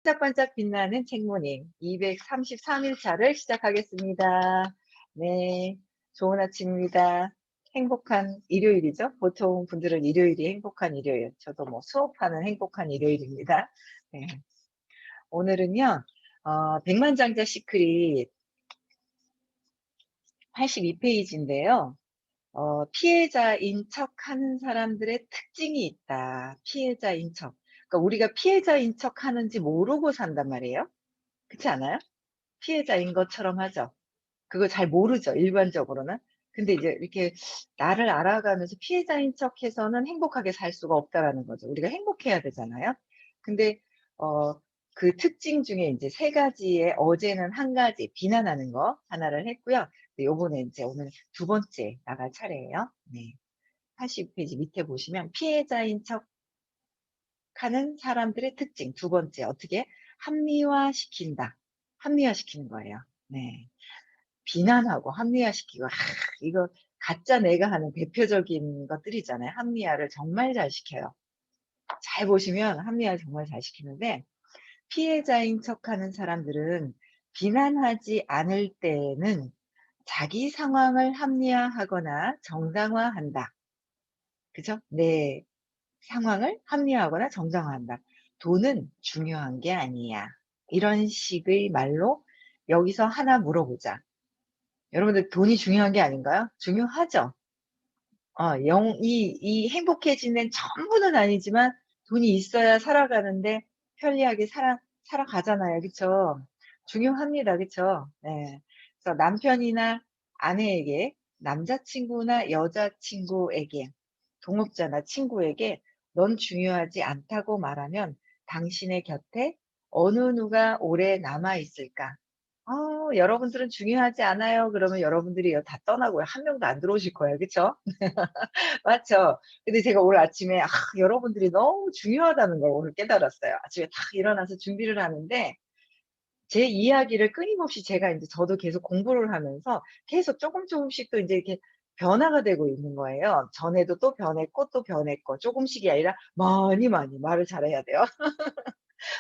반짝반짝 빛나는 책모님 233일 차를 시작하겠습니다. 네, 좋은 아침입니다. 행복한 일요일이죠. 보통 분들은 일요일이 행복한 일요일, 저도 뭐 수업하는 행복한 일요일입니다. 네, 오늘은요, 백만장자 시크릿 82페이지인데요. 피해자인 척하는 사람들의 특징이 있다. 피해자인 척. 그러니까 우리가 피해자인 척 하는지 모르고 산단 말이에요. 그렇지 않아요? 피해자인 것처럼 하죠. 그거 잘 모르죠, 일반적으로는. 근데 이제 이렇게 나를 알아가면서 피해자인 척해서는 행복하게 살 수가 없다라는 거죠. 우리가 행복해야 되잖아요. 근데 어 그 특징 중에 이제 세 가지에 어제는 한 가지 비난하는 거 하나를 했고요. 요번에 이제 오늘 두 번째 나갈 차례예요. 네. 80페이지 밑에 보시면 피해자인 척하는 사람들의 특징 두 번째 어떻게 합리화시킨다. 합리화시키는 거예요. 네. 비난하고 합리화시키고 이거 가짜 내가 하는 대표적인 것들이잖아요. 합리화를 정말 잘 시켜요. 잘 보시면 합리화를 정말 잘 시키는데 피해자인 척하는 사람들은 비난하지 않을 때에는 자기 상황을 합리화하거나 정당화한다. 그죠? 내 상황을 합리화하거나 정당화한다. 돈은 중요한 게 아니야. 이런 식의 말로 여기서 하나 물어보자. 여러분들 돈이 중요한 게 아닌가요? 중요하죠. 이 행복해지는 전부는 아니지만 돈이 있어야 살아가는데 편리하게 살아가잖아요. 그쵸? 중요합니다. 그쵸? 네. 그래서 남편이나 아내에게, 남자친구나 여자친구에게, 동업자나 친구에게 넌 중요하지 않다고 말하면 당신의 곁에 어느 누가 오래 남아 있을까? 여러분들은 중요하지 않아요. 그러면 여러분들이 다 떠나고요. 한 명도 안 들어오실 거예요. 그쵸? 맞죠? 근데 제가 오늘 아침에 여러분들이 너무 중요하다는 걸 오늘 깨달았어요. 아침에 딱 일어나서 준비를 하는데 제 이야기를 끊임없이 제가 인제 저도 계속 공부를 하면서 계속 쪼금씩 또 인제 이렇게 변화가 되고 있는 거예요. 전에도 또 변했고 또 변했고 쪼금씩이 아니라 많이 말을 잘해야 돼요.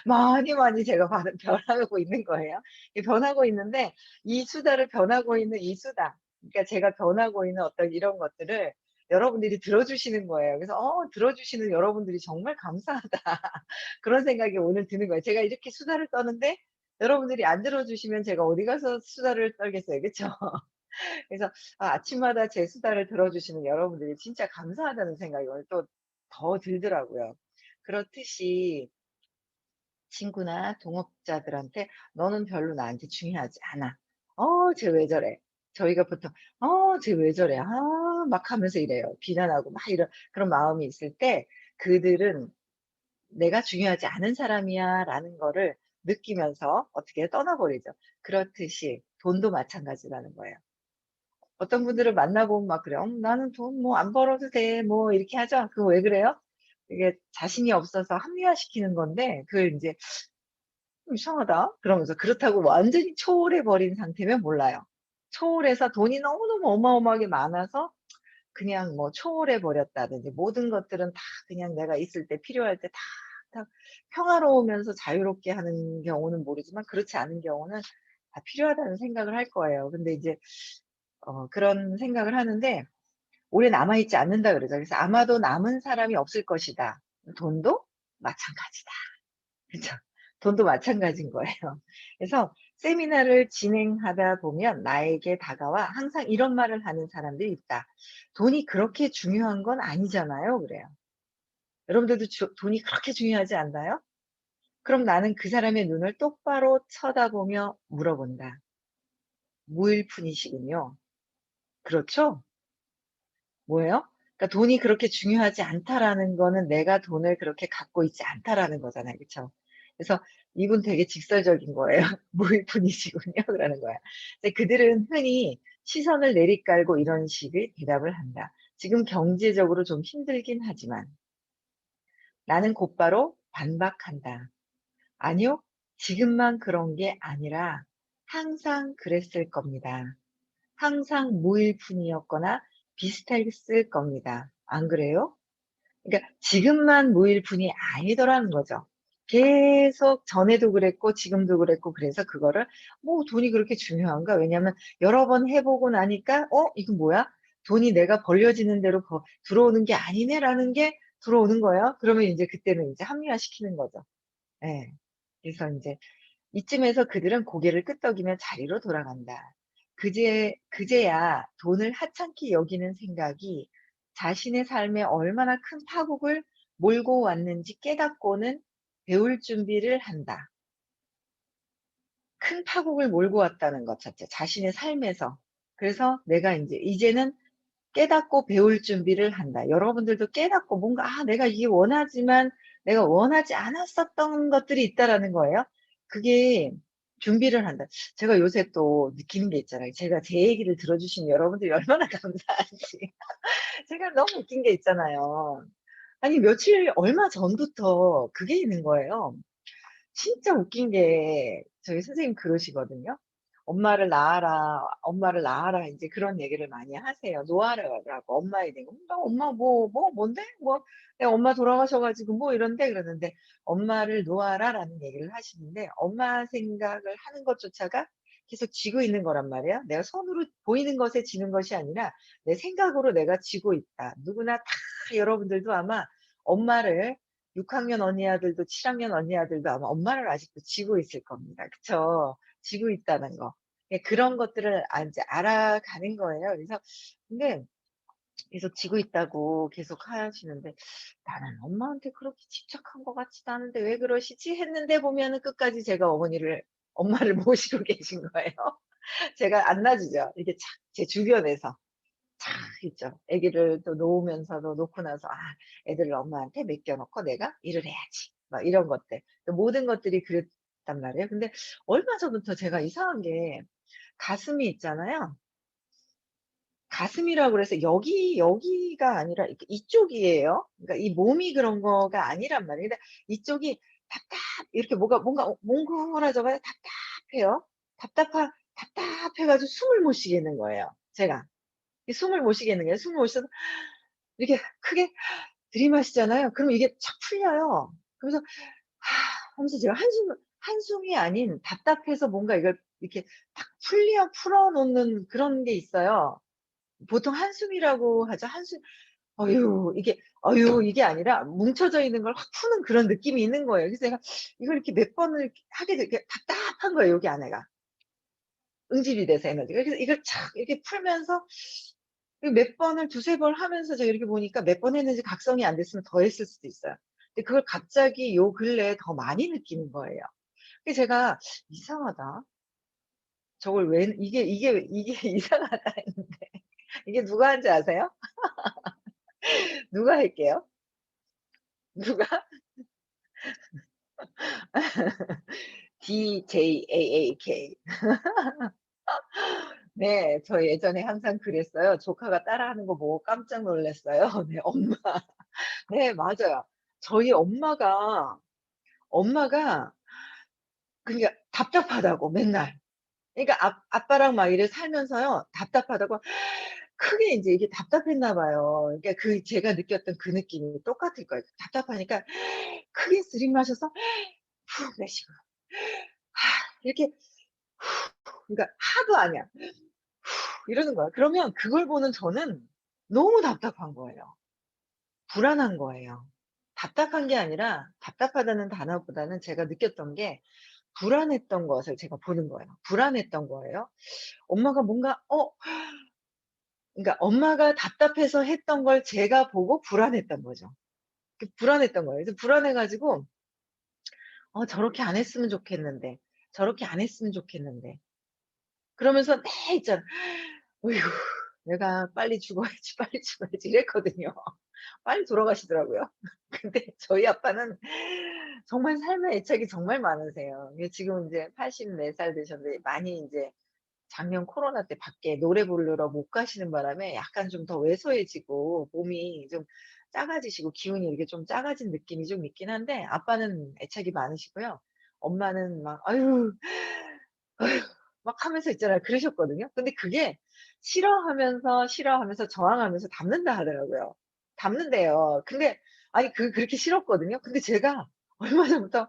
많이 제가 변하고 있는 거예요. 이 변하고 있는데 이 수다를 변하고 있는 이 수다, 그러니까 제가 변하고 있는 어떤 이런 것들을 여러분들이 들어주시는 거예요. 그래서 들어주시는 여러분들이 정말 감사하다. 그런 생각이 오늘 드는 거예요. 제가 이렇게 수다를 떠는데 여러분들이 안 들어주시면 제가 어디 가서 수다를 떨겠어요. 그쵸? 그래서 아침마다 제 수다를 들어주시는 여러분들이 진짜 감사하다는 생각이 오늘 또 더 들더라고요. 그렇듯이 친구나 동업자들한테 "너는 별로 나한테 중요하지 않아. 쟤 왜 저래?" 저희가 보통 쟤 왜 저래?" 막 하면서 이래요. 비난하고 막 이런 그런 마음이 있을 때 그들은 '내가 중요하지 않은 사람이야.'라는 거를 느끼면서 어떻게 떠나버리죠. 그렇듯이 돈도 마찬가지라는 거예요. 어떤 분들을 만나 보면 막 그래요. 나는 돈 뭐 안 벌어도 돼." 뭐 이렇게 하죠. 그거 왜 그래요? 이게 자신이 없어서 합리화시키는 건데 그걸 인제 이상하다.' 그러면서 그렇다고 완전히 초월해 버린 상태면 몰라요. 초월해서 돈이 너무너무 어마어마하게 많아서 그냥 뭐 초월해 버렸다든지 모든 것들은 다 그냥 내가 있을 때 필요할 때 다 평화로우면서 자유롭게 하는 경우는 모르지만 그렇지 않은 경우는 다 필요하다는 생각을 할 거예요. 근데 이제 그런 생각을 하는데 오래 남아 있지 않는다 그러죠. 그래서 아마도 남은 사람이 없을 것이다. 돈도 마찬가지다. 그쵸. 돈도 마찬가지인 거예요. 그래서 세미나를 진행하다 보면 나에게 다가와 항상 이런 말을 하는 사람들이 있다. "돈이 그렇게 중요한 건 아니잖아요." 그래요. 여러분들도 돈이 그렇게 중요하지 않나요? 그럼 나는 그 사람의 눈을 똑바로 쳐다보며 물어본다. 무일푼이시군요. 그렇죠? 뭐예요? 그러니까 돈이 그렇게 중요하지 않다라는 거는 내가 돈을 그렇게 갖고 있지 않다라는 거잖아요. 그쵸? 그래서 이분 되게 직설적인 거예요. 무일푼이시군요. 그러는 거야. 근데 그들은 흔히 시선을 내리깔고 이런 식의 대답을 한다. 지금 경제적으로 좀 힘들긴 하지만 나는 곧바로 반박한다. 아니요. 지금만 그런 게 아니라 항상 그랬을 겁니다. 항상 무일푼이었거나 비슷했을 겁니다. 안 그래요? 그러니까 지금만 무일푼이 아니더라는 거죠. 계속 전에도 그랬고 지금도 그랬고 그래서 그거를 '뭐 돈이 그렇게 중요한가?' 왜냐면 여러 번 해 보고 나니까 '어 이거 뭐야? 돈이 내가 벌려지는 대로 들어오는 게 아니네.'라는 게 들어오는 거예요. 그러면 인제 그때는 인제 합리화시키는 거죠. 예. 그래서 인제 이쯤에서 그들은 고개를 끄덕이며 자리로 돌아간다. 그제야 돈을 하찮게 여기는 생각이 자신의 삶에 얼마나 큰 파국을 몰고 왔는지 깨닫고는 배울 준비를 한다. 큰 파국을 몰고 왔다는 것 자체, 자신의 삶에서. 그래서 내가 인제 이제는 깨닫고 배울 준비를 한다. 여러분들도 깨닫고 뭔가 '아 내가 이게 원하지만 내가 원하지 않았었던 것들이 있다.'라는 거예요. 그게 준비를 한다. 제가 요새 또 느끼는 게 있잖아요. 제가 제 얘기를 들어 주신 여러분들이 얼마나 감사한지. 제가 너무 웃긴 게 있잖아요. 아니 며칠 얼마 전부터 그게 있는 거예요. 진짜 웃긴 게 저희 선생님 그러시거든요. 엄마를 낳아라." 인제 그런 얘기를 많이 하세요. 노아라고 엄마에 대고 "나 엄마 뭔데? 뭐 내가 엄마 돌아가셔 가지고 뭐 이런데." 그러는데 "엄마를 놓아라."라는 얘기를 하시는데 엄마 생각을 하는 것조차가 계속 쥐고 있는 거란 말이에요. 내가 손으로 보이는 것에 쥐는 것이 아니라 내 생각으로 내가 쥐고 있다. 누구나 다 여러분들도 아마 엄마를 6 학년 언니 아들도 7 학년 언니 아들도 아마 엄마를 아직도 쥐고 있을 겁니다. 그쵸? 쥐고 있다는 거. 예 그런 것들을 인제 알아가는 거예요. 그래서 근데 계속 쥐고 있다고 계속 하시는데 '나는 엄마한테 그렇게 집착한 것 같지도 않은데 왜 그러시지?' 했는데 보면은 끝까지 제가 엄마를 모시고 계신 거예요. 제가 안 놔주죠. 이게 착 제 주변에서. 착 있죠. 아기를 또 놓으면서도 놓고 나서 '아 애들을 엄마한테 맡겨 놓고 내가 일을 해야지.' 막 이런 것들. 그 모든 것들이 그랬단 말이에요. 근데 얼마 전부터 제가 이상한 게 가슴이 있잖아요. 가슴이라고 그래서 여기가 아니라 이렇게 이쪽이에요. 그러니까 이 몸이 그런 거가 아니란 말이에요. 근데 이쪽이 이렇게 뭔가 몽골해져 가지고 답답해요. 답답해 가지고 숨을 못 쉬겠는 거예요 제가. 이 숨을 못 쉬겠는 거예요. 숨을 못 쉬어서 이렇게 크게 들이마시잖아요. 그럼 이게 착 풀려요. 그러면서 하면서 제가 한숨이 아닌 답답해서 뭔가 이걸 이렇게 탁 풀어 놓는 그런 게 있어요. 보통 한숨이라고 하죠. 한숨 이게 아니라 뭉쳐져 있는 걸 확 푸는 그런 느낌이 있는 거예요. 그래서 제가 이걸 이렇게 몇 번을 이렇게 하게 되 이게 답답한 거예요, 여기 안에가. 응집이 돼서 에너지가. 그래서 이걸 착 이렇게 풀면서 몇 번을 두세 번 하면서 제가 이렇게 보니까 몇 번 했는지 각성이 안 됐으면 더 했을 수도 있어요. 근데 그걸 갑자기 요 근래에 더 많이 느끼는 거예요. 그래서 제가 '이상하다. 저걸 왜 이게 이상하다.' 했는데 이게 누가 한지 아세요? 누가 할게요? 누가? DJAAK. 네. 저 예전에 항상 그랬어요. 조카가 따라하는 거 보고 깜짝 놀랐어요. 네. 네 맞아요. 저희 엄마가 그러니까 답답하다고 맨날. 그러니까 아빠랑 막 이래 살면서요. 답답하다고 크게 인제 이게 답답했나 봐요. 그러니까 제가 느꼈던 그 느낌이 똑같을 거예요. 답답하니까 크게 들이마셔서 푹 내쉬고 이렇게 그러니까 하도 아니야. 이러는 거야. 그러면 그걸 보는 저는 너무 답답한 거예요. 불안한 거예요. 답답한 게 아니라 답답하다는 단어보다는 제가 느꼈던 게 불안했던 것을 제가 보는 거예요. 불안했던 거예요. 엄마가 뭔가 그러니까 엄마가 답답해서 했던 걸 제가 보고 불안했던 거죠. 불안했던 거예요. 그래서 불안해 가지고 '저렇게 안 했으면 좋겠는데. 저렇게 안 했으면 좋겠는데.' 그러면서 매 있잖아. '어이구 내가 빨리 죽어야지, 빨리 죽어야지.' 이랬거든요. 빨리 돌아가시더라고요. 근데 저희 아빠는 정말 삶에 애착이 정말 많으세요. 이게 지금 인제 84살 되셨는데 많이 인제 작년 코로나 때 밖에 노래 부르러 못 가시는 바람에 약간 좀 더 왜소해지고 몸이 좀 작아지시고 기운이 이렇게 좀 작아진 느낌이 좀 있긴 한데 아빠는 애착이 많으시고요. 엄마는 막 "아유, 아유." 막 하면서 있잖아요. 그러셨거든요. 근데 그게 싫어하면서 저항하면서 담는다 하더라고요. 담는대요. 근데 아니 그렇게 싫었거든요. 근데 제가 얼마 전부터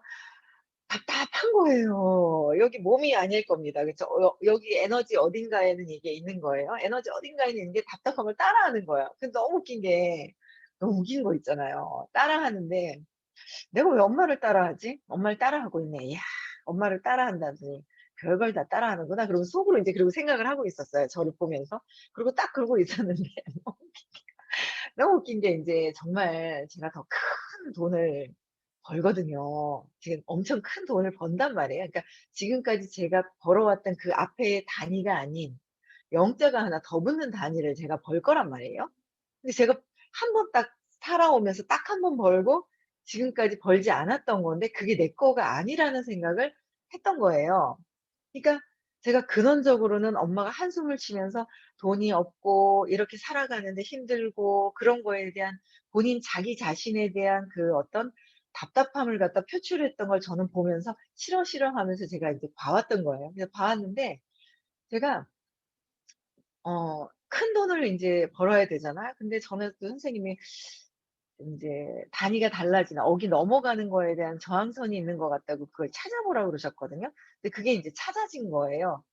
답답한 거예요. 여기 몸이 아닐 겁니다. 그쵸? 여기 에너지 어딘가에는 이게 있는 거예요. 에너지 어딘가에는 있는 게 답답한 걸 따라하는 거예요. 근데 너무 웃긴 게 너무 웃긴 거 있잖아요. 따라하는데 '내가 왜 엄마를 따라하지? 엄마를 따라하고 있네. 이야 엄마를 따라한다더니 별걸 다 따라하는구나.' 그러고 속으로 인제 그러고 생각을 하고 있었어요, 저를 보면서. 그러고 딱 그러고 있었는데 너무 웃긴 게 인제 정말 제가 더 큰 돈을 벌거든요. 지금 엄청 큰 돈을 번단 말이에요. 그러니까 지금까지 제가 벌어왔던 그 앞에 단위가 아닌 0 자가 하나 더 붙는 단위를 제가 벌 거란 말이에요. 근데 제가 한 번 딱 살아오면서 딱 한 번 벌고 지금까지 벌지 않았던 건데 그게 내 거가 아니라는 생각을 했던 거예요. 그러니까 제가 근원적으로는 엄마가 한숨을 쉬면서 돈이 없고 이렇게 살아가는데 힘들고 그런 거에 대한 본인 자기 자신에 대한 그 어떤 답답함을 갖다 표출했던 걸 저는 보면서 싫어, 싫어 하면서 제가 이제 봐왔던 거예요. 그래서 봐왔는데 제가 큰 돈을 인제 벌어야 되잖아요. 근데 저는 또 선생님이 인제 단위가 달라지나 억이 넘어가는 거에 대한 저항선이 있는 것 같다고 그걸 찾아보라고 그러셨거든요. 근데 그게 인제 찾아진 거예요.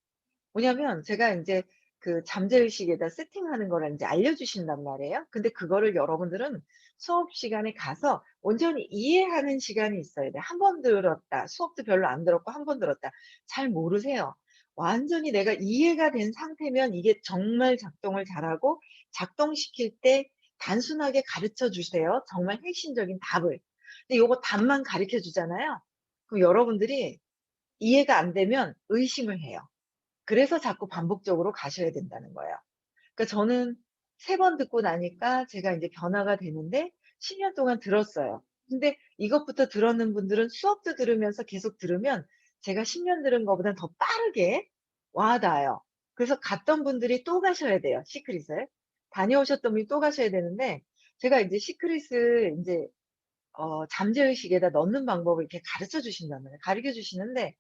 뭐냐면 제가 인제 그 잠재의식에다 세팅하는 거를 인제 알려주신단 말이에요. 근데 그거를 여러분들은 수업 시간에 가서 온전히 이해하는 시간이 있어야 돼요. 한 번 들었다. 수업도 별로 안 들었고 한 번 들었다. 잘 모르세요. 완전히 내가 이해가 된 상태면 이게 정말 작동을 잘하고 작동시킬 때 단순하게 가르쳐 주세요, 정말 핵심적인 답을. 근데 요거 답만 가르쳐 주잖아요. 그럼 여러분들이 이해가 안 되면 의심을 해요. 그래서 자꾸 반복적으로 가셔야 된다는 거예요. 그러니까 저는 3번 듣고 나니까 제가 인제 변화가 되는데 10년 동안 들었어요. 근데 이것부터 들었는 분들은 수업도 들으면서 계속 들으면 제가 10년 들은 거보단 더 빠르게 와 닿아요. 그래서 갔던 분들이 또 가셔야 돼요, 시크릿을. 다녀오셨던 분이 또 가셔야 되는데 제가 인제 시크릿을 인제 잠재의식에다 넣는 방법을 이렇게 가르쳐 주신단 말이에요. 가르쳐 주시는데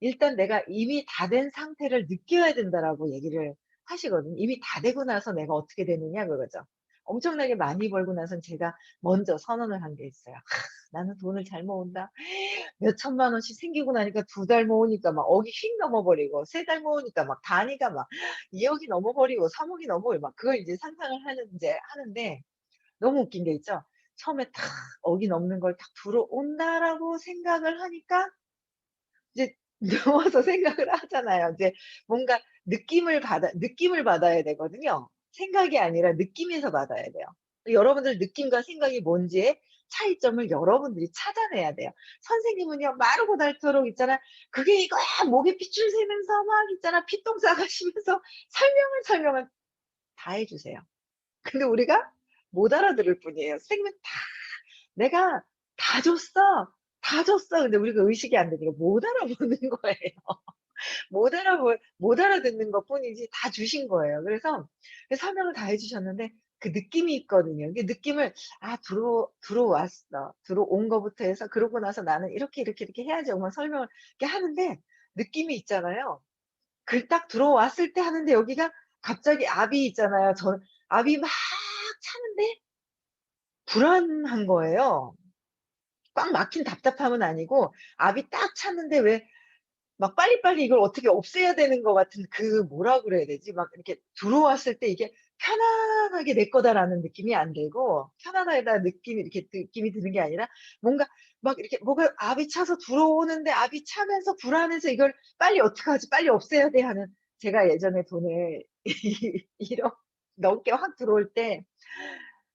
일단 "내가 이미 다 된 상태를 느껴야 된다."라고 얘기를 하시거든요. 이미 다 되고 나서 내가 어떻게 되느냐 그거죠. 엄청나게 많이 벌고 나선 제가 먼저 선언을 한 게 있어요. 나는 돈을 잘 모은다. 몇 천만 원씩 생기고 나니까 2달 모으니까 막 억이 휙 넘어버리고 3달 모으니까 막 단위가 막 2 억이 넘어버리고 3 억이 넘어버리고 막 그걸 이제 상상을 하는데 너무 웃긴 게 있죠. 처음에 탁 억이 넘는 걸 딱 '들어온다.'라고 생각을 하니까 이제 누워서 생각을 하잖아요. 이제 뭔가 느낌을 받아야 되거든요. 생각이 아니라 느낌에서 받아야 돼요. 여러분들 느낌과 생각이 뭔지의 차이점을 여러분들이 찾아내야 돼요. 선생님은요 마르고 닳도록 있잖아 "그게 이거야." 목에 핏줄 새면서 막 있잖아 피똥 싸가시면서 설명을 다 해 주세요. 근데 우리가 못 알아들을 뿐이에요. 선생님은 다 "내가 다 줬어. 다 줬어." 근데 우리가 의식이 안 되니까 못 알아보는 거예요. 못 알아듣는 것뿐이지 다 주신 거예요. 그래서 설명을 다 해 주셨는데 그 느낌이 있거든요. 그 느낌을 '아 들어왔어. 들어온 거부터 해서 그러고 나서 나는 이렇게 해야지.' 막 설명을 이렇게 하는데 느낌이 있잖아요. 그 딱 들어왔을 때 하는데 여기가 갑자기 압이 있잖아요. 압이 막 차는데 불안한 거예요. 꽉 막힌 답답함은 아니고 압이 딱 찼는데 왜 막 빨리빨리 이걸 어떻게 없애야 되는 것 같은 그 뭐라 그래야 되지? 막 이렇게 들어왔을 때 이게 편안하게 '내 거다.'라는 느낌이 안 들고 편안하다 느낌이 드는 게 아니라 뭔가 막 이렇게 뭐가 압이 차서 들어오는데 압이 차면서 불안해서 '이걸 빨리 어떡하지? 빨리 없애야 돼.' 하는 제가 예전에 돈을 1억 넘게 확 들어올 때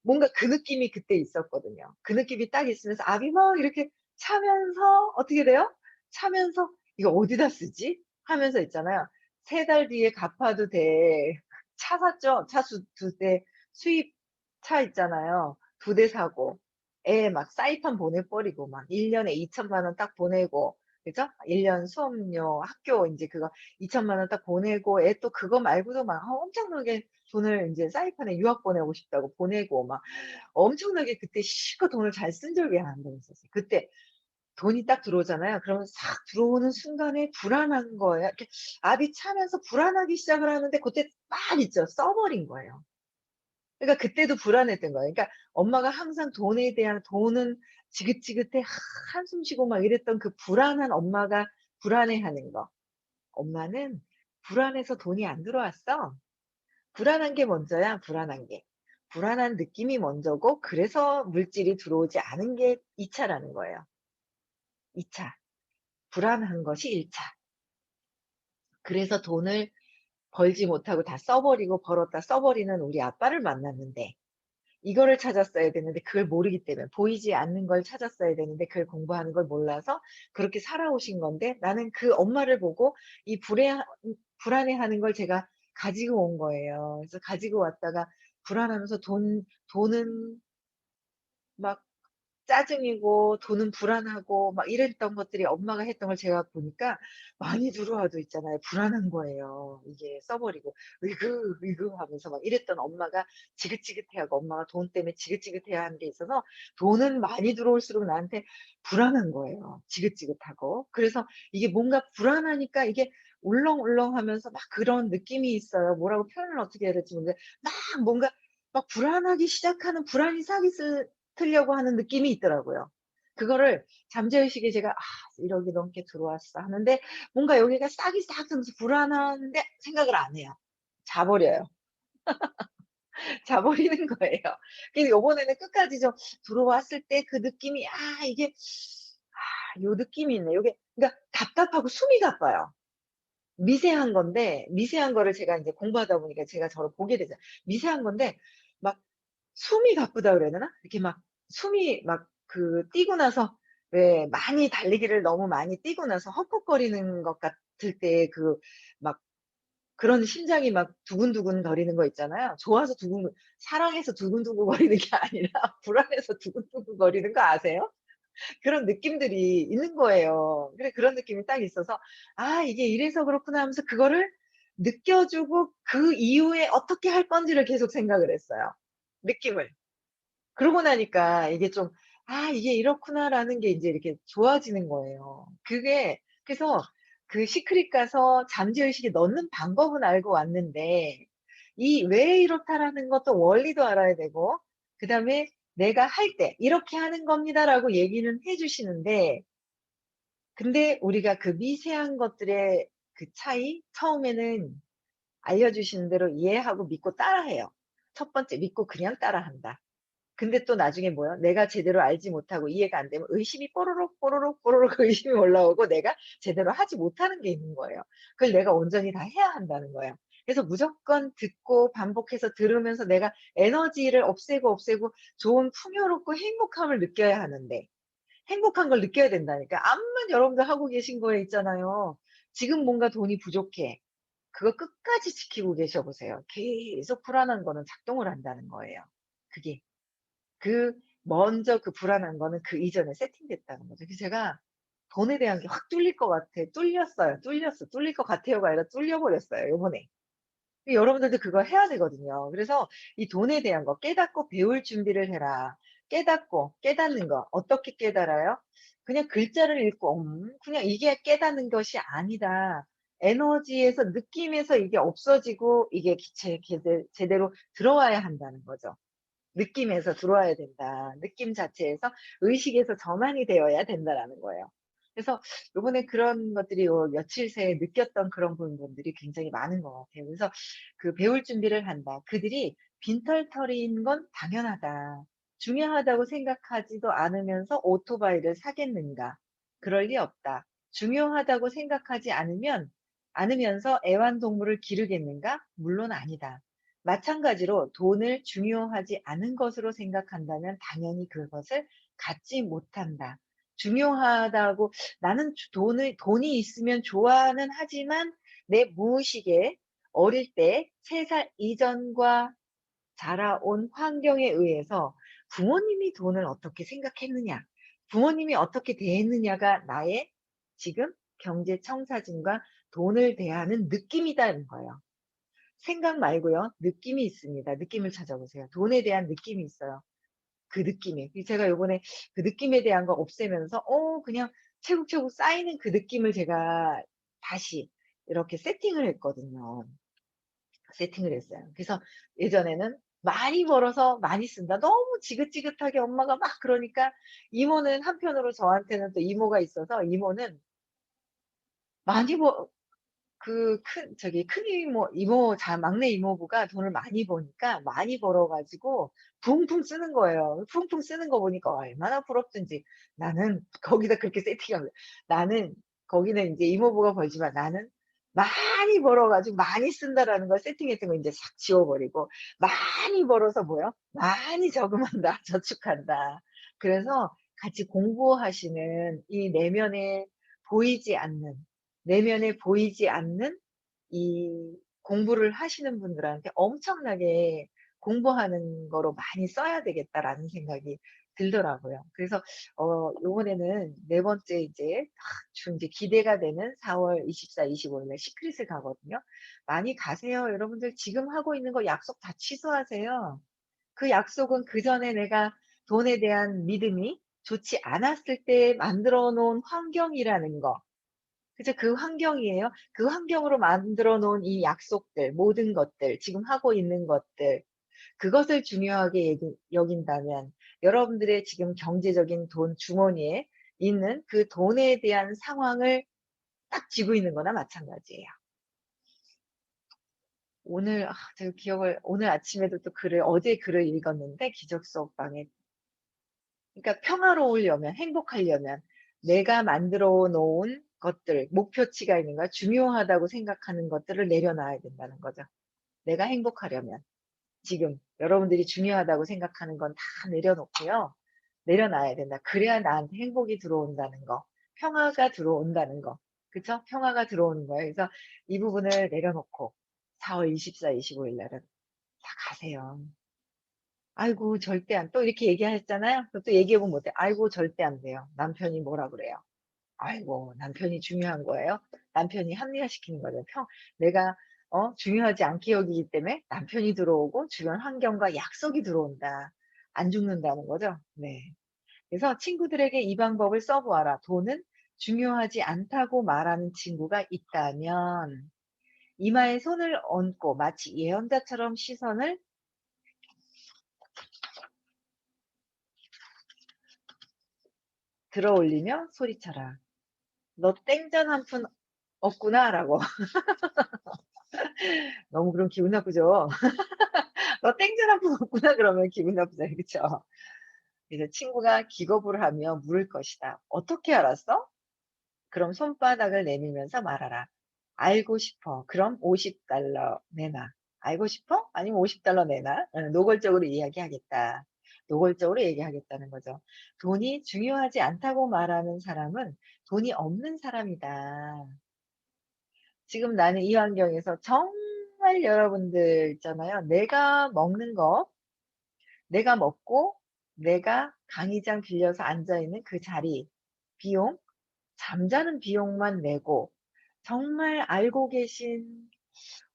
뭔가 그 느낌이 그때 있었거든요. 그 느낌이 딱 있으면서 압이 막 이렇게 차면서 어떻게 돼요? 차면서 '이거 어디다 쓰지?' 하면서 있잖아요. '세 달 뒤에 갚아도 돼.' 차 샀죠. 차 2대 수입차 있잖아요. 2대 사고 애 막 사이판 보내 버리고 막 1 년에 2천만 원 딱 보내고 그죠? 1년 수업료 학교 인제 그거 2천만 원 딱 보내고 애 또 그거 말고도 막 엄청나게 돈을 인제 사이판에 유학 보내고 싶다고 보내고 막 엄청나게 그때 실컷 돈을 잘 쓴 적이 한 번 있었어요. 그때 돈이 딱 들어오잖아요. 그러면 싹 들어오는 순간에 불안한 거예요. 이렇게 압이 차면서 불안하기 시작을 하는데 고때 막 있죠. 써 버린 거예요. 그러니까 그때도 불안했던 거예요. 그러니까 엄마가 항상 돈에 대한 돈은 지긋지긋해 한숨 쉬고 막 이랬던 그 불안한 엄마가 불안해하는 거. 엄마는 불안해서 돈이 안 들어왔어. 불안한 게 먼저야, 불안한 게. 불안한 느낌이 먼저고 그래서 물질이 들어오지 않은 게 2 차라는 거예요. 2 차. 불안한 것이 1 차. 그래서 돈을 벌지 못하고 다 써 버리고 벌었다 써 버리는 우리 아빠를 만났는데 이거를 찾았어야 되는데 그걸 모르기 때문에 보이지 않는 걸 찾았어야 되는데 그걸 공부하는 걸 몰라서 그렇게 살아오신 건데 나는 그 엄마를 보고 이 불안해하는 걸 제가 가지고 온 거예요. 그래서 가지고 왔다가 불안하면서 돈은 막 짜증이고 돈은 불안하고 막 이랬던 것들이 엄마가 했던 걸 제가 보니까 많이 들어와도 있잖아요. 불안한 거예요. 이게 써 버리고 으이그 하면서 막 이랬던 엄마가 지긋지긋해하고 엄마가 돈 때문에 지긋지긋해하는 게 있어서 돈은 많이 들어올수록 나한테 불안한 거예요. 지긋지긋하고. 그래서 이게 뭔가 불안하니까 이게 울렁울렁하면서 막 그런 느낌이 있어요. 뭐라고 표현을 어떻게 해야 될지 모르겠는데 막 뭔가 막 불안하기 시작하는 불안이 싹이 트려고 하는 느낌이 있더라고요. 그거를 잠재의식에 제가 '아1억이 넘게 들어왔어.' 하는데 뭔가 여기가 싹이 싹 트면서 불안한데 생각을 안 해요. 자 버려요. 자 버리는 거예요. 그래서 요번에는 끝까지 좀 들어왔을 때 그 느낌이 이게 요 느낌이 있네. 요게 그러니까 답답하고 숨이 가빠요. 미세한 건데 미세한 거를 제가 인제 공부하다 보니까 제가 저를 보게 되잖아요. 미세한 건데 막 숨이 가쁘다 그래야 되나? 이렇게 막 숨이 막 뛰고 나서 왜 많이 달리기를 너무 많이 뛰고 나서 헉헉거리는 것 같을 때 막 그런 심장이 막 두근두근 거리는 거 있잖아요. 좋아서 사랑해서 두근두근 거리는 게 아니라 불안해서 두근두근 거리는 거 아세요? 그런 느낌들이 있는 거예요. 그래 그런 느낌이 딱 있어서 '아 이게 이래서 그렇구나.' 하면서 그거를 느껴주고 그 이후에 어떻게 할 건지를 계속 생각을 했어요, 느낌을. 그러고 나니까 이게 좀 '아 이게 이렇구나.'라는 게 인제 이렇게 좋아지는 거예요. 그게 그래서 그 시크릿 가서 잠재의식에 넣는 방법은 알고 왔는데 이 '왜 이렇다.'라는 것도 원리도 알아야 되고 그다음에 "내가 할 때 이렇게 하는 겁니다."라고 얘기는 해 주시는데 근데 우리가 그 미세한 것들의 그 차이 처음에는 알려주시는 대로 이해하고 믿고 따라해요. 첫 번째 믿고 그냥 따라한다. 근데 또 나중에 뭐예요? 내가 제대로 알지 못하고 이해가 안 되면 의심이 뽀로록, 뽀로록, 뽀로록 의심이 올라오고 내가 제대로 하지 못하는 게 있는 거예요. 그걸 내가 온전히 다 해야 한다는 거예요. 그래서 무조건 듣고 반복해서 들으면서 내가 에너지를 없애고 좋은 풍요롭고 행복함을 느껴야 하는데 행복한 걸 느껴야 된다니까. 암만 여러분들 하고 계신 거에 있잖아요. 지금 뭔가 돈이 부족해. 그거 끝까지 지키고 계셔 보세요. 계속 불안한 거는 작동을 한다는 거예요. 그게. 그 먼저 그 불안한 거는 그 이전에 세팅됐다는 거죠. 그래서 제가 돈에 대한 게 확 뚫릴 것 같아. 뚫렸어요. 뚫렸어. 뚫릴 것 같아요가 아니라 뚫려 버렸어요 요번에. 여러분들도 그거 해야 되거든요. 그래서 이 돈에 대한 거 깨닫고 배울 준비를 해라. 깨닫고 깨닫는 거 어떻게 깨달아요? 그냥 글자를 읽고 그냥 이게 깨닫는 것이 아니다. 에너지에서 느낌에서 이게 없어지고 이게 제대로 들어와야 한다는 거죠. 느낌에서 들어와야 된다. 느낌 자체에서 의식에서 전환이 되어야 된다라는 거예요. 그래서 요번에 그런 것들이 요 며칠 새에 느꼈던 그런 부분들이 굉장히 많은 것 같아요. 그래서 그 배울 준비를 한다. 그들이 빈털터리인 건 당연하다. 중요하다고 생각하지도 않으면서 오토바이를 사겠는가? 그럴 리 없다. 중요하다고 생각하지 않으면서 애완동물을 기르겠는가? 물론 아니다. 마찬가지로 돈을 중요하지 않은 것으로 생각한다면 당연히 그것을 갖지 못한다. 중요하다고 나는 돈이 있으면 좋아는 하지만 내 무의식에 어릴 때 3살 이전과 자라온 환경에 의해서 부모님이 돈을 어떻게 생각했느냐, 부모님이 어떻게 대했느냐가 나의 지금 경제 청사진과 돈을 대하는 느낌이다는 거예요. 생각 말고요. 느낌이 있습니다. 느낌을 찾아보세요. 돈에 대한 느낌이 있어요. 그 느낌이. 제가 요번에 그 느낌에 대한 거 없애면서 그냥 차곡차곡 쌓이는 그 느낌을 제가 다시 이렇게 세팅을 했거든요. 세팅을 했어요. 그래서 예전에는 많이 벌어서 많이 쓴다. 너무 지긋지긋하게 엄마가 막 그러니까 이모는 한편으로 저한테는 또 이모가 있어서 이모는 많이 버 큰 이모 막내 이모부가 돈을 많이 버니까 많이 벌어 가지고 붕붕 쓰는 거예요. 붕붕 쓰는 거 보니까 얼마나 부럽든지. 나는 거기다 그렇게 세팅한 거예요. 나는 거기는 인제 이모부가 벌지만 나는 많이 벌어 가지고 많이 쓴다라는 걸 세팅했던 거 인제 싹 지워 버리고 많이 벌어서 뭐요? 많이 저금한다. 저축한다. 그래서 같이 공부하시는 이 내면에 보이지 않는 이 공부를 하시는 분들한테 엄청나게 '공부하는 거로 많이 써야 되겠다.'라는 생각이 들더라고요. 그래서 요번에는 네 번째 이제 이제 기대가 되는 4 월 24, 25 일날 시크릿을 가거든요. 많이 가세요. 여러분들 지금 하고 있는 거 약속 다 취소하세요. 그 약속은 그전에 내가 돈에 대한 믿음이 좋지 않았을 때 만들어 놓은 환경이라는 거. 그죠. 그 환경이에요. 그 환경으로 만들어 놓은 이 약속들 모든 것들 지금 하고 있는 것들 그것을 중요하게 여긴다면 여러분들의 지금 경제적인 돈 주머니에 있는 그 돈에 대한 상황을 딱 쥐고 있는 거나 마찬가지예요. 제가 기억을 오늘 아침에도 또 어제 글을 읽었는데 기적 수업방에 그러니까 평화로우려면 행복하려면 내가 만들어 놓은 것들 목표치가 있는 거야. 중요하다고 생각하는 것들을 내려놔야 된다는 거죠. 내가 행복하려면 지금 여러분들이 중요하다고 생각하는 건 다 내려놓고요. 내려놔야 된다. 그래야 나한테 행복이 들어온다는 거. 평화가 들어온다는 거. 그쵸? 평화가 들어오는 거예요. 그래서 이 부분을 내려놓고 4 월 24, 25 일 날은 다 가세요. "아이고 절대 또 이렇게 얘기하셨잖아요. 그럼 또 얘기해 보면 어때요? "아이고 절대 안 돼요. 남편이 뭐라 그래요." 아이고 남편이 중요한 거예요? 남편이 합리화시키는 거죠. 내가 중요하지 않게 여기기 때문에 남편이 들어오고 주변 환경과 약속이 들어온다. 안 죽는다는 거죠. 네. 그래서 친구들에게 이 방법을 써 보아라. 돈은 중요하지 않다고 말하는 친구가 있다면 이마에 손을 얹고 마치 예언자처럼 시선을 들어 올리며 소리쳐라. "너 땡전 한 푼 없구나."라고. 너무 그럼 기분 나쁘죠? "너 땡전 한 푼 없구나." 그러면 기분 나쁘잖아요. 그쵸? 그래서 친구가 기겁을 하며 물을 것이다. "어떻게 알았어?" 그럼 손바닥을 내밀면서 말하라. "알고 싶어. 그럼 $50 내놔." "알고 싶어? 아니면 $50 내놔." 노골적으로 이야기하겠다. 노골적으로 얘기하겠다는 거죠. 돈이 중요하지 않다고 말하는 사람은 돈이 없는 사람이다. 지금 나는 이 환경에서 정말 여러분들 있잖아요. 내가 먹고 내가 강의장 빌려서 앉아 있는 그 자리 비용, 잠자는 비용만 내고 정말 알고 계신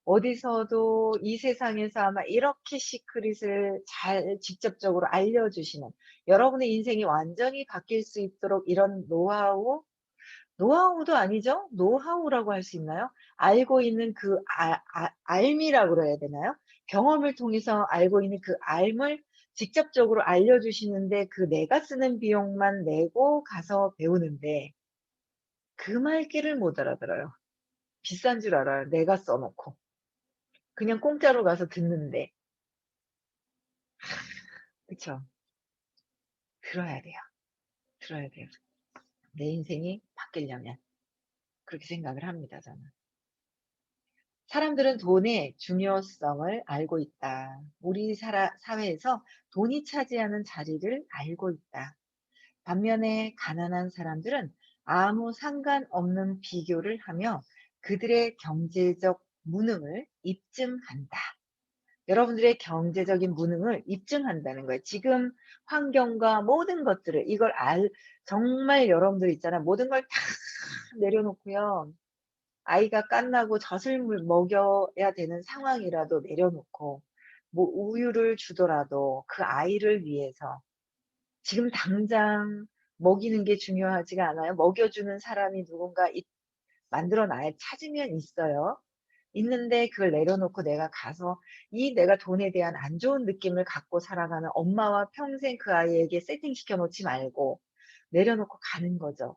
어디서도 이 세상에서 아마 이렇게 시크릿을 잘 직접적으로 알려주시는 여러분의 인생이 완전히 바뀔 수 있도록 이런 노하우도 아니죠. 노하우라고 할 수 있나요? 알고 있는 그 알미라고 그래야 되나요? 경험을 통해서 알고 있는 그 알을 직접적으로 알려주시는데 그 내가 쓰는 비용만 내고 가서 배우는데 그 말귀를 못 알아들어요. 비싼 줄 알아요. 내가 써 놓고. 그냥 공짜로 가서 듣는데. 그쵸. 들어야 돼요. 들어야 돼요. 내 인생이 바뀌려면. 그렇게 생각을 합니다, 저는. 사람들은 돈의 중요성을 알고 있다. 우리 사회에서 돈이 차지하는 자리를 알고 있다. 반면에 가난한 사람들은 아무 상관없는 비교를 하며 그들의 경제적 무능을 입증한다. 여러분들의 경제적인 무능을 입증한다는 거예요. 지금 환경과 모든 것들을 이걸 정말 여러분들 있잖아요. 모든 걸 다 내려놓고요. 아이가 갓나고 젖을 먹여야 되는 상황이라도 내려놓고 뭐 우유를 주더라도 그 아이를 위해서 지금 당장 먹이는 게 중요하지가 않아요. 먹여주는 사람이 누군가 만들어 놔야 찾으면 있어요. 있는데 그걸 내려놓고 내가 가서 이 내가 돈에 대한 안 좋은 느낌을 갖고 살아가는 엄마와 평생 그 아이에게 세팅시켜 놓지 말고 내려놓고 가는 거죠.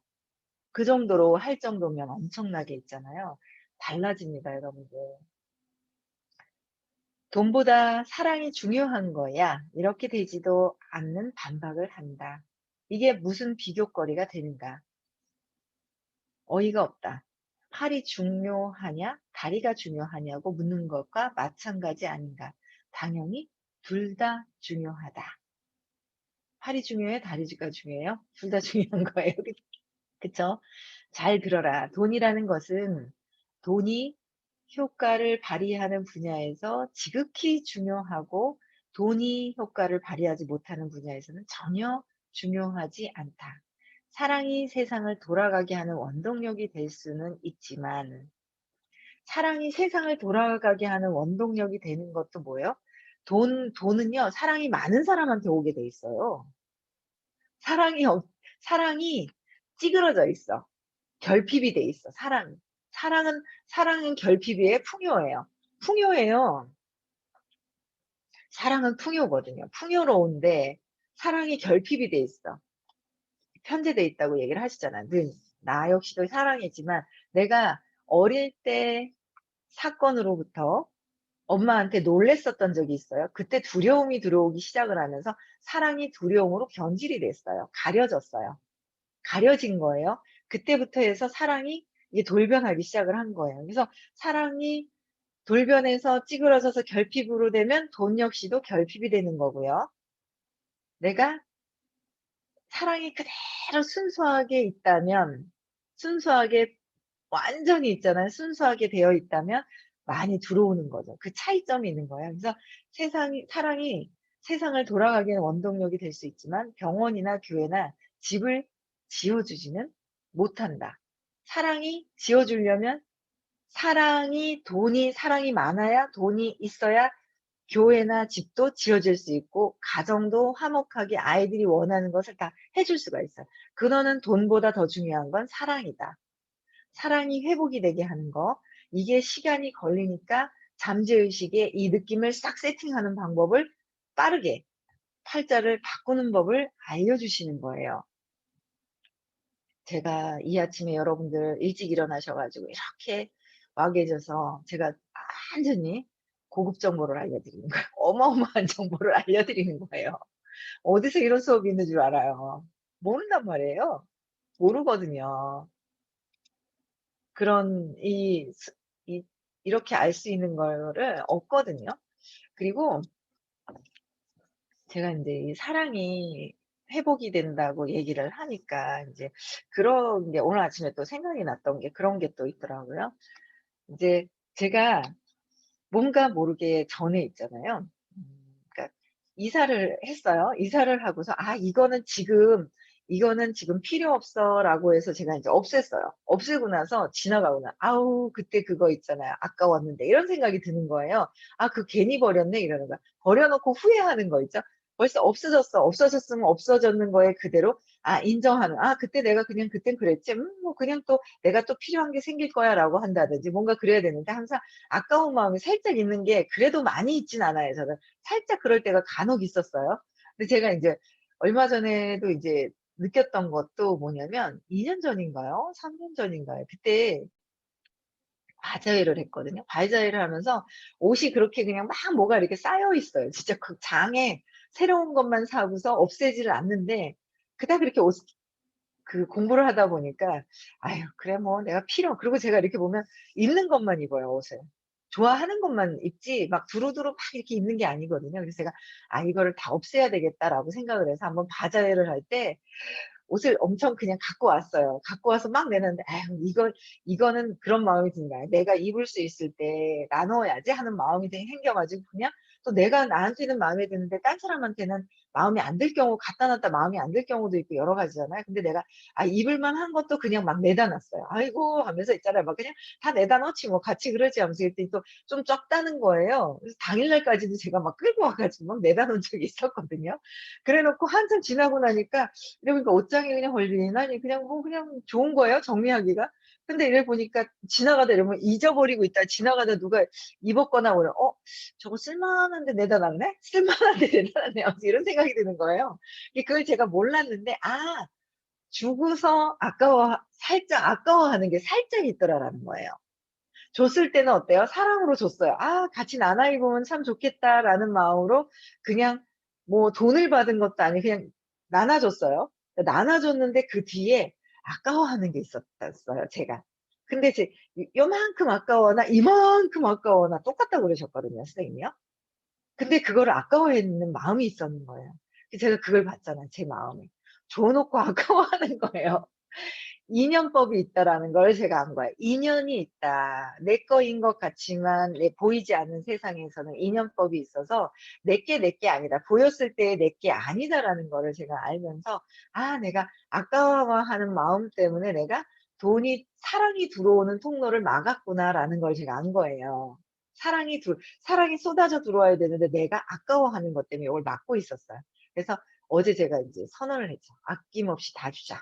그 정도로 할 정도면 엄청나게 있잖아요. 달라집니다, 여러분들. 돈보다 사랑이 중요한 거야. 이렇게 되지도 않는 반박을 한다. 이게 무슨 비교거리가 되는가? 어이가 없다. 팔이 중요하냐, 다리가 중요하냐고 묻는 것과 마찬가지 아닌가? 당연히 둘 다 중요하다. 팔이 중요해, 다리가 중요해요? 둘 다 중요한 거예요. 그쵸? 잘 들어라. 돈이라는 것은 돈이 효과를 발휘하는 분야에서 지극히 중요하고 돈이 효과를 발휘하지 못하는 분야에서는 전혀 중요하지 않다. 사랑이 세상을 돌아가게 하는 원동력이 될 수는 있지만 사랑이 세상을 돌아가게 하는 원동력이 되는 것도 뭐예요? 돈은요, 사랑이 많은 사람한테 오게 돼 있어요. 사랑이, 사랑이 찌그러져 있어. 결핍이 돼 있어, 사랑이. 사랑은 결핍이에요, 풍요예요? 풍요예요. 사랑은 풍요거든요. 풍요로운데 사랑이 결핍이 돼 있어. 편제돼 있다고 얘기를 하시잖아요. 늘. 나 역시도 사랑이지만 내가 어릴 때 사건으로부터 엄마한테 놀랬었던 적이 있어요. 그때 두려움이 들어오기 시작을 하면서 사랑이 두려움으로 변질이 됐어요. 가려졌어요. 가려진 거예요. 그때부터 해서 사랑이 이게 돌변하기 시작을 한 거예요. 그래서 사랑이 돌변해서 찌그러져서 결핍으로 되면 돈 역시도 결핍이 되는 거고요. 내가 사랑이 그대로 순수하게 있다면, 순수하게 완전히 있잖아요. 순수하게 되어 있다면 많이 들어오는 거죠. 그 차이점이 있는 거예요. 그래서 사랑이 세상을 돌아가게 하는 원동력이 될 수 있지만 병원이나 교회나 집을 지어주지는 못한다. 사랑이 지어주려면 사랑이 많아야 돈이 있어야 교회나 집도 지어질 수 있고 가정도 화목하게 아이들이 원하는 것을 다 해줄 수가 있어요. 그거는 돈보다 더 중요한 건 사랑이다. 사랑이 회복이 되게 하는 거. 이게 시간이 걸리니까 잠재의식에 이 느낌을 싹 세팅하는 방법을 빠르게 팔자를 바꾸는 법을 알려주시는 거예요. 제가 이 아침에 여러분들 일찍 일어나셔가지고 이렇게 와 계셔서 제가 완전히 고급 정보를 알려드리는 거예요. 어마어마한 정보를 알려드리는 거예요. 어디서 이런 수업이 있는 줄 알아요? 모른단 말이에요. 모르거든요. 그런 이렇게 알 수 있는 거를 없거든요. 그리고 제가 인제 이 사랑이 회복이 된다고 얘기를 하니까 인제 그런 게 오늘 아침에 또 생각이 났던 게 그런 게 또 있더라고요. 인제 제가 뭔가 모르게 전에 있잖아요. 그러니까 이사를 했어요. 이사를 하고서 '아 이거는 지금 필요 없어.'라고 해서 제가 인제 없앴어요. 없애고 나서 지나가고 '아우 그때 그거 있잖아요. 아까웠는데.' 이런 생각이 드는 거예요. '아 그 괜히 버렸네.' 이러는 거야. 버려 놓고 후회하는 거 있죠. 벌써 없어졌어. 없어졌으면 없어졌는 거에 그대로 인정하는 '아 그때 내가 그냥 그땐 그랬지. 뭐 그냥 또 내가 또 필요한 게 생길 거야.'라고 한다든지 뭔가 그래야 되는데 항상 아까운 마음이 살짝 있는 게 그래도 많이 있진 않아요, 저는. 살짝 그럴 때가 간혹 있었어요. 근데 제가 인제 얼마 전에도 이제 느꼈던 것도 뭐냐면 2년 전인가요? 3년 전인가요? 그때 바자회를 했거든요. 바자회를 하면서 옷이 그렇게 그냥 막 뭐가 이렇게 쌓여 있어요. 진짜 그 장에 새로운 것만 사고서 없애지를 않는데 그닥 그렇게 공부를 하다 보니까 '아유 그래 뭐 내가 그리고 제가 이렇게 보면 입는 것만 입어요, 옷을. 좋아하는 것만 입지 막 두루두루 막 이렇게 입는 게 아니거든요. 그래서 제가 '아 이거를 다 없애야 되겠다.'라고 생각을 해서 한번 바자회를 할 때 옷을 엄청 그냥 갖고 왔어요. 갖고 와서 막 내놨는데 '아유 이거는 그런 마음이 드는 거야. 내가 입을 수 있을 때 나눠야지.' 하는 마음이 생겨 가지고 그냥 또 내가 나한테는 마음에 드는데 딴 사람한테는 마음에 안 들 경우 갖다 놨다 마음에 안 들 경우도 있고 여러 가지잖아요. 근데 내가 입을 만한 것도 그냥 막 내다 놨어요. "아이고." 하면서 있잖아요. 막 그냥 "다 내다 놓지 뭐 같이 그러지." 하면서 그랬더니 또 좀 적다는 거예요. 그래서 당일날까지도 제가 막 끌고 와 가지고 막 내다 놓은 적이 있었거든요. 그래 놓고 한참 지나고 나니까 이러니까 옷장에 그냥 걸리나 그냥 뭐 그냥 좋은 거예요, 정리하기가. 근데 이래 보니까 지나가다 이러면 잊어버리고 있다. 지나가다 누가 입었거나 오면 저거 쓸만한데 내다 놨네? 쓸만한데 내다 놨네. 이런 생각이 드는 거예요. 그걸 제가 몰랐는데 주고서 살짝 아까워하는 게 살짝 있더라라는 거예요. 줬을 때는 어때요? 사랑으로 줬어요. 같이 나눠 입으면 참 좋겠다라는 마음으로 그냥 뭐 돈을 받은 것도 아니고 그냥 나눠줬어요. 나눠줬는데 그 뒤에 아까워하는 게 있었어요, 제가. 근데 요만큼 아까워나 이만큼 아까워나 똑같다고 그러셨거든요, 선생님이요. 근데 그거를 아까워했는 마음이 있었는 거예요. 제가 그걸 봤잖아요, 제 마음에. 줘놓고 아까워하는 거예요. 인연법이 있다라는 걸 제가 안 거예요. 인연이 있다. 내 거인 것 같지만 보이지 않는 세상에서는 인연법이 있어서 내게 아니다. 보였을 때 내게 아니다라는 거를 제가 알면서 내가 아까워하는 마음 때문에 내가 사랑이 들어오는 통로를 막았구나라는 걸 제가 안 거예요. 사랑이 쏟아져 들어와야 되는데 내가 아까워하는 것 때문에 이걸 막고 있었어요. 그래서 어제 제가 이제 선언을 했죠. 아낌없이 다 주자.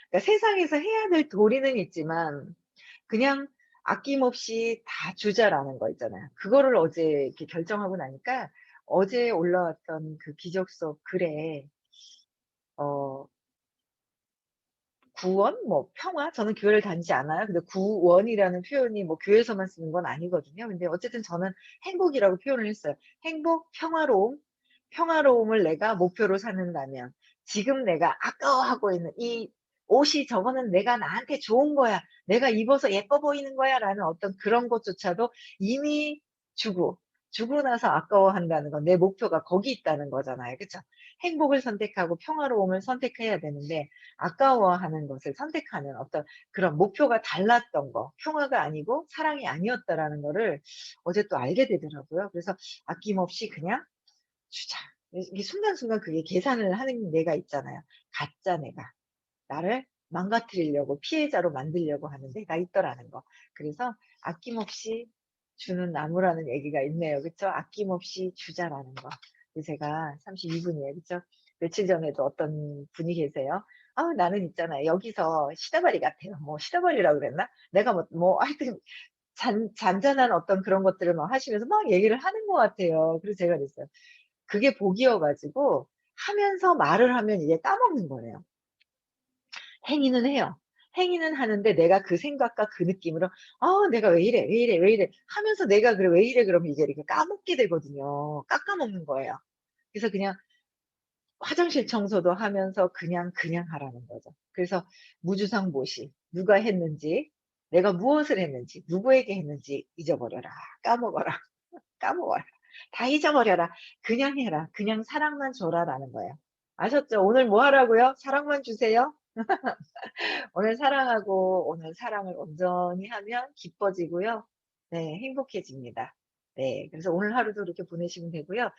그러니까 세상에서 해야 될 도리는 있지만 그냥 아낌없이 다 주자라는 거 있잖아요. 그거를 어제 이렇게 결정하고 나니까 어제 올라왔던 그 기적 수업 글에 어 구원, 뭐 평화, 저는 교회를 다니지 않아요. 근데 구원이라는 표현이 뭐 교회에서만 쓰는 건 아니거든요. 근데 어쨌든 저는 행복이라고 표현을 했어요. 행복, 평화로움을 내가 목표로 삼는다면 지금 내가 아까워하고 있는 이 옷이 저거는 내가 나한테 좋은 거야. 내가 입어서 예뻐 보이는 거야. 라는 어떤 그런 것조차도 이미 주고 나서 아까워한다는 건 내 목표가 거기 있다는 거잖아요. 그쵸? 행복을 선택하고 평화로움을 선택해야 되는데 아까워하는 것을 선택하는 어떤 그런 목표가 달랐던 거, 평화가 아니고 사랑이 아니었다라는 거를 어제 또 알게 되더라고요. 그래서 아낌없이 그냥 주자. 이게 순간순간 그게 계산을 하는 내가 있잖아요. 가짜 내가. 나를 망가뜨리려고 피해자로 만들려고 하는 내가 있더라는 거. 그래서 아낌없이 주는 나무라는 얘기가 있네요. 그쵸? 아낌없이 주자라는 거. 제가 32분이에요. 그쵸? 며칠 전에도 어떤 분이 계세요. 나는 있잖아요. 여기서 시다바리 같아요. 뭐 시다바리라고 그랬나? 내가 하여튼 잔잔한 어떤 그런 것들을 막 하시면서 막 얘기를 하는 것 같아요. 그래서 제가 그랬어요. 그게 복이어가지고 하면서 말을 하면 이제 까먹는 거예요. 행위는 해요. 행위는 하는데 내가 그 생각과 그 느낌으로 내가 왜 이래 왜 이래 왜 이래 하면서 내가 그래 왜 이래 그러면 이제 이렇게 까먹게 되거든요. 깎아먹는 거예요. 그래서 그냥 화장실 청소도 하면서 그냥 하라는 거죠. 그래서 무주상보시 누가 했는지 내가 무엇을 했는지 누구에게 했는지 잊어버려라. 까먹어라. 까먹어라. 다 잊어버려라. 그냥 해라. 그냥 사랑만 줘라라는 거예요. 아셨죠? 오늘 뭐 하라고요? 사랑만 주세요. 오늘 사랑하고 오늘 사랑을 온전히 하면 기뻐지고요. 네, 행복해집니다. 네, 그래서 오늘 하루도 이렇게 보내시면 되고요.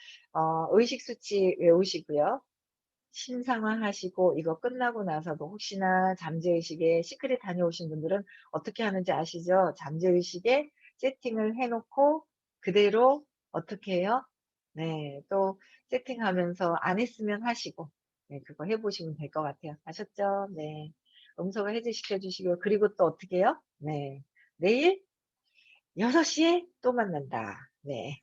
의식 수치 외우시고요. 심상화 하시고 이거 끝나고 나서도 혹시나 잠재의식에 시크릿 다녀오신 분들은 어떻게 하는지 아시죠? 잠재의식에 세팅을 해놓고 그대로 어떻게 해요? 네, 또 세팅하면서 안 했으면 하시고 네, 그거 해보시면 될 것 같아요. 아셨죠? 네. 음소거 해제시켜 주시고요. 그리고 또 어떻게 해요? 네. 내일 6시에 또 만난다. 네.